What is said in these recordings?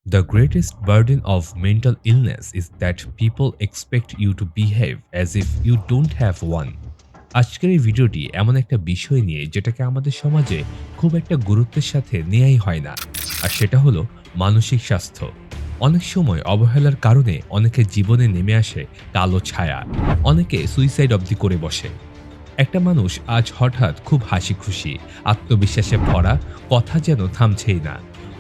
The greatest burden of mental illness is that people expect you to behave as if you don't have one. আজকের এই ভিডিওটি এমন একটা বিষয় নিয়ে যেটাকে আমাদের সমাজে খুব একটা গুরুত্বের সাথে নেয়াই হয় না। আর সেটা হলো মানসিক স্বাস্থ্য। অনেক সময় অবহেলার কারণে অনেকের জীবনে নেমে আসে কালো ছায়া। অনেকে সুইসাইড অবধি করে বসে। একটা মানুষ আজ হঠাৎ খুব হাসিখুশি, আত্মবিশ্বাসে ভরা, কথা যেন থামছেই না।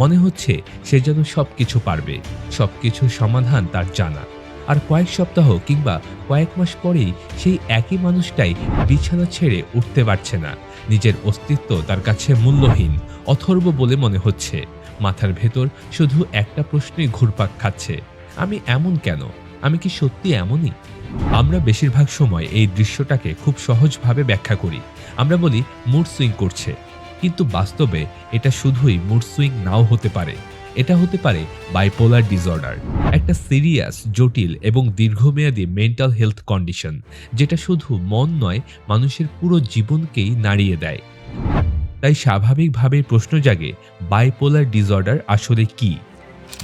মনে হচ্ছে সে যেন সবকিছু পারবে, সবকিছুর সমাধান তার জানা। আর কয়েক সপ্তাহ কিংবা কয়েক মাস পরেই সেই একই মানুষটাই বিছানা ছেড়ে উঠতে পারছে না। নিজের অস্তিত্ব তার কাছে মূল্যহীন, অথর্ব বলে মনে হচ্ছে। মাথার ভেতর শুধু একটা প্রশ্নই ঘুরপাক খাচ্ছে, আমি এমন কেন? আমি কি সত্যি এমনই? আমরা বেশিরভাগ সময় এই দৃশ্যটাকে খুব সহজভাবে ব্যাখ্যা করি। আমরা বলি মুড সুইং করছে, কিন্তু বাস্তবে এটা শুধুই মুড সুইং নাও হতে পারে। এটা হতে পারে বাইপোলার ডিসঅর্ডার, একটা সিরিয়াস, জটিল এবং দীর্ঘমেয়াদী মেন্টাল হেলথ কন্ডিশন, যেটা শুধু মন নয়, মানুষের পুরো জীবনকেই নাড়িয়ে দেয়। তাই স্বাভাবিকভাবেই প্রশ্ন জাগে, বাইপোলার ডিসঅর্ডার আসলে কি?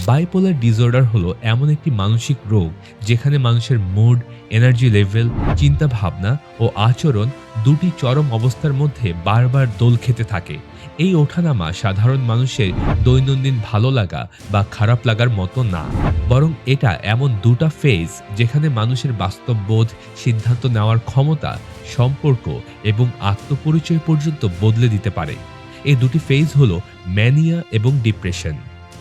বাইপোলার ডিসঅর্ডার হলো এমন একটি মানসিক রোগ যেখানে মানুষের মুড, এনার্জি লেভেল, চিন্তা ভাবনা ও আচরণ দুটি চরম অবস্থার মধ্যে বারবার দোল খেতে থাকে। এই ওঠানামা সাধারণ মানুষের দৈনন্দিন ভালো লাগা বা খারাপ লাগার মতো না, বরং এটা এমন দুটা ফেজ যেখানে মানুষের বাস্তববোধ, সিদ্ধান্ত নেওয়ার ক্ষমতা, সম্পর্ক এবং আত্মপরিচয় পর্যন্ত বদলে দিতে পারে। এই দুটি ফেজ হলো ম্যানিয়া এবং ডিপ্রেশন।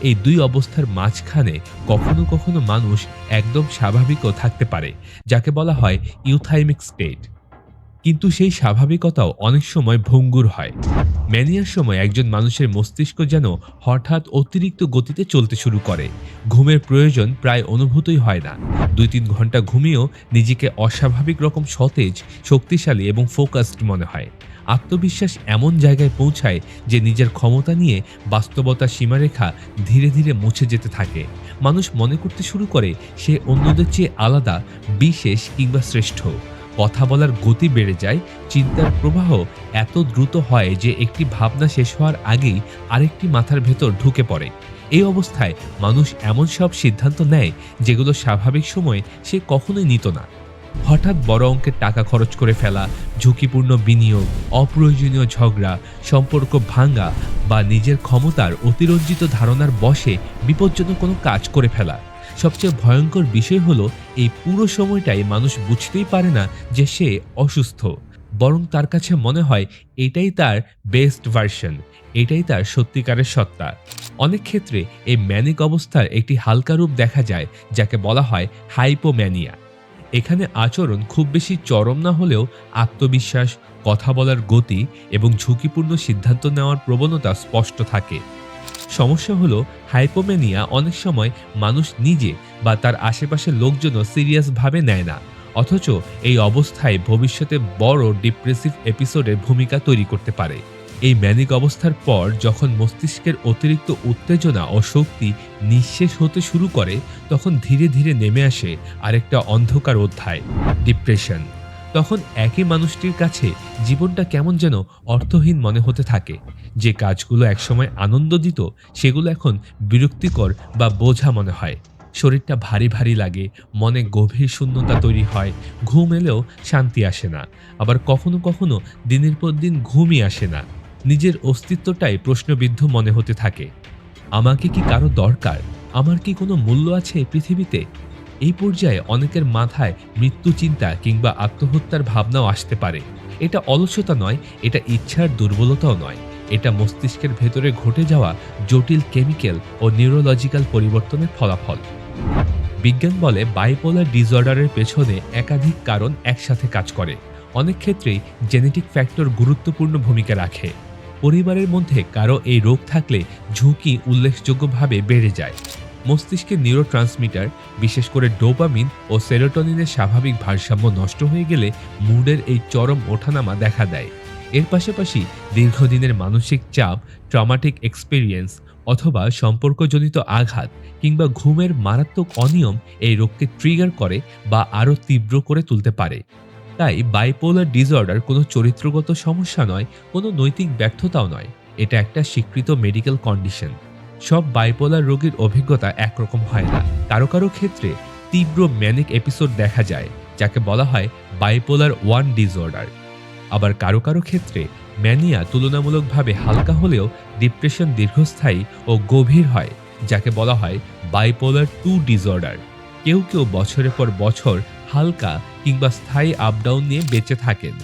এই দুই অবস্থার মাঝখানে কখনো কখনো মানুষ একদম স্বাভাবিকও থাকতে পারে, যাকে বলা হয় ইউথাইমিক স্টেট। কিন্তু সেই স্বাভাবিকতাও অনেক সময় ভঙ্গুর হয়। ম্যানিয়ার সময় একজন মানুষের মস্তিষ্ক যেন হঠাৎ অতিরিক্ত গতিতে চলতে শুরু করে। ঘুমের প্রয়োজন প্রায় অনুভূতই হয় না। ২-৩ ঘন্টা ঘুমিয়েও নিজেকে অস্বাভাবিক রকম সতেজ, শক্তিশালী এবং ফোকাসড মনে হয়। আত্মবিশ্বাস এমন জায়গায় পৌঁছায় যে নিজের ক্ষমতা নিয়ে বাস্তবতার সীমারেখা ধীরে ধীরে মুছে যেতে থাকে। মানুষ মনে করতে শুরু করে সে অন্যদের চেয়ে আলাদা, বিশেষ কিংবা শ্রেষ্ঠ। কথা বলার গতি বেড়ে যায়, চিন্তার প্রবাহ এত দ্রুত হয় যে একটি ভাবনা শেষ হওয়ার আগেই আরেকটি মাথার ভেতর ঢুকে পড়ে। এই অবস্থায় মানুষ এমন সব সিদ্ধান্ত নেয় যেগুলো স্বাভাবিক সময়ে সে কখনোই নিত না। হঠাৎ বড় অঙ্কের টাকা খরচ করে ফেলা, ঝুঁকিপূর্ণ বিনিয়োগ, অপ্রয়োজনীয় ঝগড়া, সম্পর্ক ভাঙা বা নিজের ক্ষমতার অতিরঞ্জিত ধারণার বশে বিপজ্জনক কোনো কাজ করে ফেলা। সবচেয়ে ভয়ঙ্কর বিষয় হলো এই পুরো সময়টাই মানুষ বুঝতেই পারে না যে সে অসুস্থ, বরং তার কাছে মনে হয় এটাই তার বেস্ট ভার্সন, এটাই তার সত্যিকারের সত্তা। অনেক ক্ষেত্রে এই ম্যানিক অবস্থার একটি হালকা রূপ দেখা যায়, যাকে বলা হয় হাইপোম্যানিয়া। এখানে আচরণ খুব বেশি চরম না হলেও আত্মবিশ্বাস, কথা বলার গতি এবং ঝুঁকিপূর্ণ সিদ্ধান্ত নেওয়ার প্রবণতা স্পষ্ট থাকে। সমস্যা হলো হাইপোম্যানিয়া অনেক সময় মানুষ নিজে বা তার আশেপাশের লোকজনও সিরিয়াস ভাবে নেয় না, অথচ এই অবস্থায় ভবিষ্যতে বড় ডিপ্রেসিভ এপিসোডের ভূমিকা তৈরি করতে পারে। এই ম্যানিক অবস্থার পর যখন মস্তিষ্কের অতিরিক্ত উত্তেজনা ও শক্তি নিঃশেষ হতে শুরু করে, তখন ধীরে ধীরে নেমে আসে আরেকটা অন্ধকার অধ্যায়, ডিপ্রেশন। তখন একই মানুষটির কাছে জীবনটা কেমন যেন অর্থহীন মনে হতে থাকে। যে কাজগুলো একসময় আনন্দ দিত সেগুলো এখন বিরক্তিকর বা বোঝা মনে হয়। শরীরটা ভারী ভারী লাগে, মনে গভীর শূন্যতা তৈরি হয়, ঘুম এলেও শান্তি আসে না। আবার কখনো কখনো দিনের পর দিন ঘুমই আসে না। নিজের অস্তিত্বটাই প্রশ্নবিদ্ধ মনে হতে থাকে। আমাকে কি কারো দরকার? আমার কি কোনো মূল্য আছে এই পৃথিবীতে? এই পর্যায়ে অনেকের মাথায় মৃত্যু চিন্তা কিংবা আত্মহত্যার ভাবনাও আসতে পারে। এটা অলসতা নয়, এটা ইচ্ছার দুর্বলতাও নয়। এটা মস্তিষ্কের ভেতরে ঘটে যাওয়া জটিল কেমিক্যাল ও নিউরোলজিক্যাল পরিবর্তনের ফলাফল। বিজ্ঞান বলে বাইপোলার ডিসঅর্ডারের পেছনে একাধিক কারণ একসাথে কাজ করে। অনেক ক্ষেত্রেই জেনেটিক ফ্যাক্টর গুরুত্বপূর্ণ ভূমিকা রাখে। পরিবারের মধ্যে কারো এই রোগ থাকলে ঝুঁকি উল্লেখযোগ্যভাবে বেড়ে যায়। মস্তিষ্কের নিউরোট্রান্সমিটার, বিশেষ করে ডোপামিন ও সেরোটোনিনের স্বাভাবিক ভারসাম্য নষ্ট হয়ে গেলে মুডের এই চরম ওঠানামা দেখা দেয়। এর পাশাপাশি দীর্ঘদিনের মানসিক চাপ, ট্রমাটিক এক্সপেরিয়েন্স অথবা সম্পর্কজনিত আঘাত কিংবা ঘুমের মারাত্মক অনিয়ম এই রোগকে ট্রিগার করে বা আরও তীব্র করে তুলতে পারে। তাই বাইপোলার ডিসঅর্ডার কোনো চরিত্রগত সমস্যা নয়, কোনো নৈতিক ব্যর্থতাও নয়। এটা একটা স্বীকৃত মেডিকেল কন্ডিশন। সব বাইপোলার রোগীর অভিজ্ঞতা একরকম হয় না। কারো কারো ক্ষেত্রে তীব্র ম্যানিক এপিসোড দেখা যায়, যাকে বলা হয় বাইপোলার 1 ডিসঅর্ডার। আবার কারো কারো ক্ষেত্রে ম্যানিয়া তুলনামূলকভাবে হালকা হলেও ডিপ্রেশন দীর্ঘস্থায়ী ও গভীর হয়, যাকে বলা হয় বাইপোলার 2 ডিসঅর্ডার। কেউ কেউ বছরের পর বছর হালকা কিংবা স্থায়ী আপডাউন নিয়ে বেঁচে থাকেন,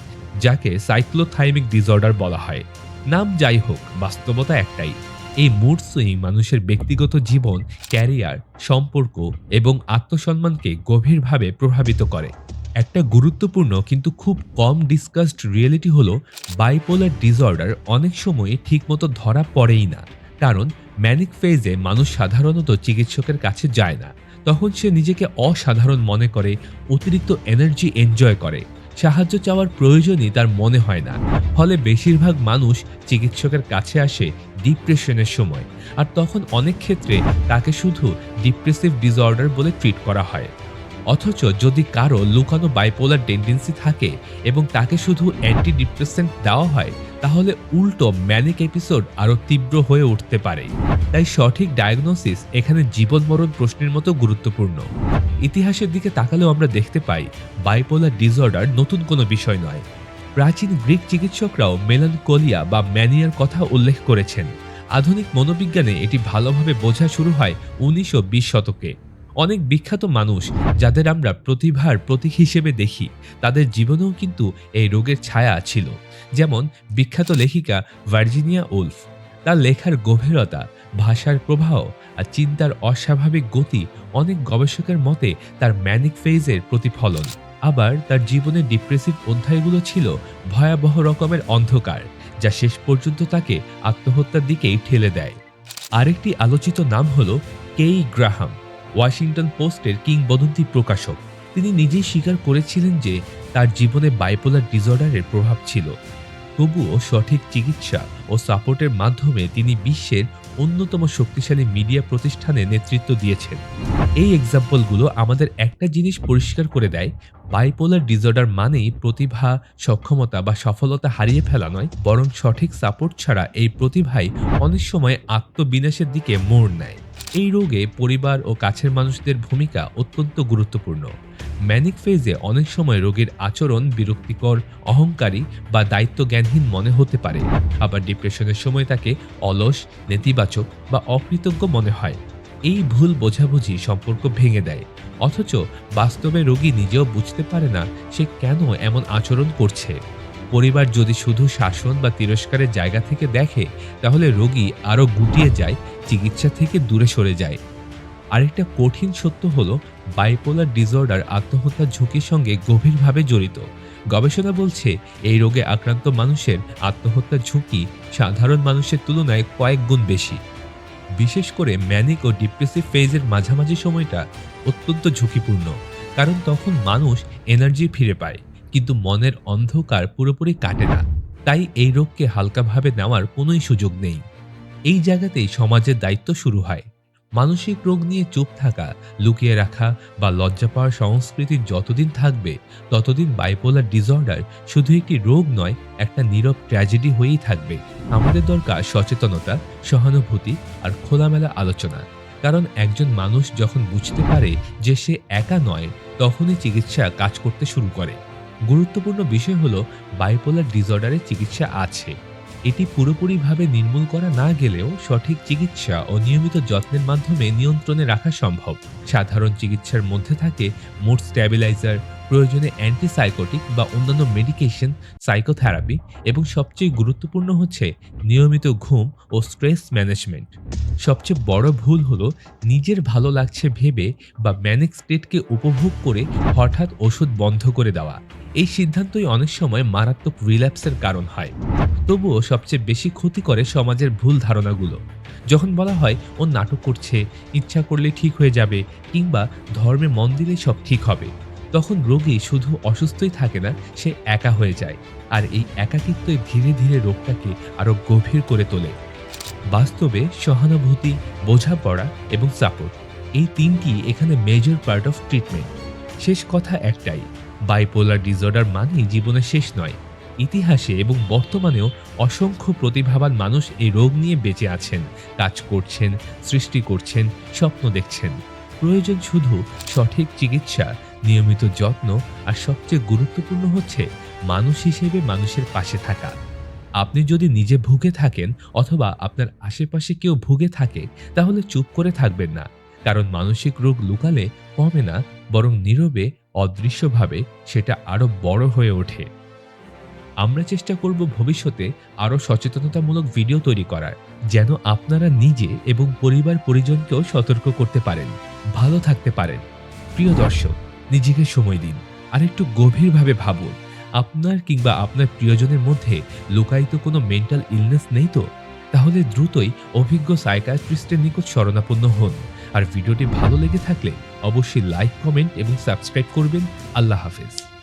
যাকে সাইক্লোথাইমিক ডিসঅর্ডার বলা হয়। নাম যাই হোক, বাস্তবতা একটাই। এই মুড সুইং মানুষের ব্যক্তিগত জীবন, ক্যারিয়ার, সম্পর্ক এবং আত্মসম্মানকে গভীরভাবে প্রভাবিত করে। একটা গুরুত্বপূর্ণ কিন্তু খুব কম ডিসকাসড রিয়েলিটি হলো বাইপোলার ডিসঅর্ডার অনেক সময় ঠিকমতো ধরা পড়েই না। কারণ ম্যানিক ফেজে মানুষ সাধারণত চিকিৎসকের কাছে যায় না। তখন সে নিজেকে অসাধারণ মনে করে, অতিরিক্ত এনার্জি এনজয় করে, সাহায্য চাওয়ার প্রয়োজনই তার মনে হয় না। ফলে বেশিরভাগ মানুষ চিকিৎসকের কাছে আসে ডিপ্রেশনের সময়, আর তখন অনেক ক্ষেত্রে তাকে শুধু ডিপ্রেসিভ ডিসঅর্ডার বলে ট্রিট করা হয়। অথচ যদি কারো লুকানো বাইপোলার টেন্ডেন্সি থাকে এবং তাকে শুধু অ্যান্টি ডিপ্রেসেন্ট দেওয়া হয়, তাহলে উল্টো ম্যানিক এপিসোড আরও তীব্র হয়ে উঠতে পারে। তাই সঠিক ডায়াগনোসিস এখানে জীবন মরণ প্রশ্নের মতো গুরুত্বপূর্ণ। ইতিহাসের দিকে তাকালেও আমরা দেখতে পাই বাইপোলার ডিসঅর্ডার নতুন কোনো বিষয় নয়। প্রাচীন গ্রিক চিকিৎসকরাও মেলানকোলিয়া বা ম্যানিয়ার কথা উল্লেখ করেছেন। আধুনিক মনোবিজ্ঞানে এটি ভালোভাবে বোঝা শুরু হয় ১৯ ও ২০ শতকে। অনেক বিখ্যাত মানুষ, যাদের আমরা প্রতিভার প্রতীক হিসেবে দেখি, তাদের জীবনেও কিন্তু এই রোগের ছায়া ছিল। যেমন বিখ্যাত লেখিকা ভার্জিনিয়া উলফ। তার লেখার গভীরতা, ভাষার প্রবাহ আর চিন্তার অস্বাভাবিক গতি অনেক গবেষকের মতে তার ম্যানিক ফেজের প্রতিফলন। আবার তার জীবনের ডিপ্রেসিভ অধ্যায়গুলো ছিল ভয়াবহ রকমের অন্ধকার, যা শেষ পর্যন্ত তাকে আত্মহত্যার দিকেই ঠেলে দেয়। আরেকটি আলোচিত নাম হল কেই গ্রাহাম, ওয়াশিংটন পোস্টের কিংবদন্তি প্রকাশক। তিনি নিজেই স্বীকার করেছিলেন যে তার জীবনে বাইপোলার ডিসঅর্ডারের প্রভাব ছিল। তবুও সঠিক চিকিৎসা ও সাপোর্টের মাধ্যমে তিনি বিশ্বের অন্যতম শক্তিশালী মিডিয়া প্রতিষ্ঠানে নেতৃত্ব দিয়েছেন। এই এক্সাম্পলগুলো আমাদের একটা জিনিস পরিষ্কার করে দেয়, বাইপোলার ডিসঅর্ডার মানেই প্রতিভা, সক্ষমতা বা সফলতা হারিয়ে ফেলা নয়, বরং সঠিক সাপোর্ট ছাড়া এই প্রতিভাই অনেক সময় আত্মবিনাশের দিকে মোড় নেয়। এই রোগে পরিবার ও কাছের মানুষদের ভূমিকা অত্যন্ত গুরুত্বপূর্ণ। ম্যানিক ফেজে অনেক সময় রোগীর আচরণ বিরক্তিকর, অহংকারী বা দায়িত্বজ্ঞানহীন মনে হতে পারে। আবার ডিপ্রেশনের সময় তাকে অলস, নেতিবাচক বা অকৃতজ্ঞ মনে হয়। এই ভুল বোঝাবুঝি সম্পর্ক ভেঙে দেয়। অথচ বাস্তবে রোগী নিজেও বুঝতে পারে না সে কেন এমন আচরণ করছে। পরিবার যদি শুধু শাসন বা তিরস্কারের জায়গা থেকে দেখে, তাহলে রোগী আরও গুটিয়ে যায়, চিকিৎসা থেকে দূরে সরে যায়। আরেকটা কঠিন সত্য হলো বাইপোলার ডিসঅর্ডার আত্মহত্যার ঝুঁকির সঙ্গে গভীরভাবে জড়িত। গবেষণা বলছে এই রোগে আক্রান্ত মানুষের আত্মহত্যার ঝুঁকি সাধারণ মানুষের তুলনায় কয়েক গুণ বেশি। বিশেষ করে ম্যানিক ও ডিপ্রেসিভ ফেজের মাঝামাঝি সময়টা অত্যন্ত ঝুঁকিপূর্ণ, কারণ তখন মানুষ এনার্জি ফিরে পায়, কিন্তু মনের অন্ধকার পুরোপুরি কাটে না। তাই এই রোগকে হালকাভাবে নেওয়ার কোনোই সুযোগ নেই। এই জায়গাতেই সমাজের দায়িত্ব শুরু হয়। মানসিক রোগ নিয়ে চুপ থাকা, লুকিয়ে রাখা বা লজ্জা পাওয়ার সংস্কৃতি যতদিন থাকবে, ততদিন বাইপোলার ডিসঅর্ডার শুধু একটি রোগ নয়, একটা নীরব ট্র্যাজেডি হয়েই থাকবে। আমাদের দরকার সচেতনতা, সহানুভূতি আর খোলামেলা আলোচনা। কারণ একজন মানুষ যখন বুঝতে পারে যে সে একা নয়, তখনই চিকিৎসা কাজ করতে শুরু করে। গুরুত্বপূর্ণ বিষয় হলো বাইপোলার ডিসঅর্ডারের চিকিৎসা আছে। এটি পুরোপুরিভাবে নির্মূল করা না গেলেও সঠিক চিকিৎসা ও নিয়মিত যত্নের মাধ্যমে নিয়ন্ত্রণে রাখা সম্ভব। সাধারণ চিকিৎসার মধ্যে থাকে মুড স্ট্যাবিলাইজার, প্রয়োজনে অ্যান্টিসাইকোটিক বা অন্যান্য মেডিকেশন, সাইকোথেরাপি এবং সবচেয়ে গুরুত্বপূর্ণ হচ্ছে নিয়মিত ঘুম ও স্ট্রেস ম্যানেজমেন্ট। সবচেয়ে বড় ভুল হলো নিজের ভালো লাগছে ভেবে বা ম্যানিক স্টেটকে উপভোগ করে হঠাৎ ওষুধ বন্ধ করে দেওয়া। এই সিদ্ধান্তই অনেক সময় মারাত্মক রিল্যাপসের কারণ হয়। তবুও সবচেয়ে বেশি ক্ষতি করে সমাজের ভুল ধারণাগুলো। যখন বলা হয় ও নাটক করছে, ইচ্ছা করলে ঠিক হয়ে যাবে, কিংবা ধর্মে মন দিলেই সব ঠিক হবে, তখন রোগী শুধু অসুস্থই থাকে না, সে একা হয়ে যায়। আর এই একাকিত্বই ধীরে ধীরে রোগটাকে আরো গভীর করে তোলে। বাস্তবে সহানুভূতি, বোঝাপড়া এবং সাপোর্ট, এই তিনটি এখানে মেজর পার্ট অফ ট্রিটমেন্ট। শেষ কথা একটাই, বাইপোলার ডিসঅর্ডার মানেই জীবনের শেষ নয়, ইতিহাসে এবং বর্তমানেও অসংখ্য প্রতিভাবান মানুষ এই রোগ নিয়ে বেঁচে আছেন, কাজ করছেন, সৃষ্টি করছেন, স্বপ্ন দেখছেন। প্রয়োজন শুধু সঠিক চিকিৎসা, নিয়মিত যত্ন আর সবচেয়ে গুরুত্বপূর্ণ হচ্ছে মানুষ হিসেবে মানুষের পাশে থাকা। আপনি যদি নিজে ভুগে থাকেন অথবা আপনার আশেপাশে কেউ ভুগে থাকে, তাহলে চুপ করে থাকবেন না। কারণ মানসিক রোগ লুকালে কমে না, বরং নীরবে, অদৃশ্যভাবে সেটা আরো বড় হয়ে ওঠে। আমরা চেষ্টা করব ভবিষ্যতে আরো সচেতনতামূলক ভিডিও তৈরি করার, যেন আপনারা নিজে এবং পরিবার পরিজনকেও সতর্ক করতে পারেন, ভালো থাকতে পারেন। প্রিয় দর্শক, নিজেকে সময় দিন আর একটু গভীরভাবে ভাবুন, আপনার কিংবা আপনার প্রিয়জনের মধ্যে লুকায়িত কোনো মেন্টাল ইলনেস নেই তো? তাহলে দ্রুতই অভিজ্ঞ সাইকিয়াট্রিস্টের নিকট শরণাপন্ন হন। আর ভিডিওটি ভালো লেগে থাকলে অবশ্যই লাইক, কমেন্ট এবং সাবস্ক্রাইব করবেন। আল্লাহ হাফেজ।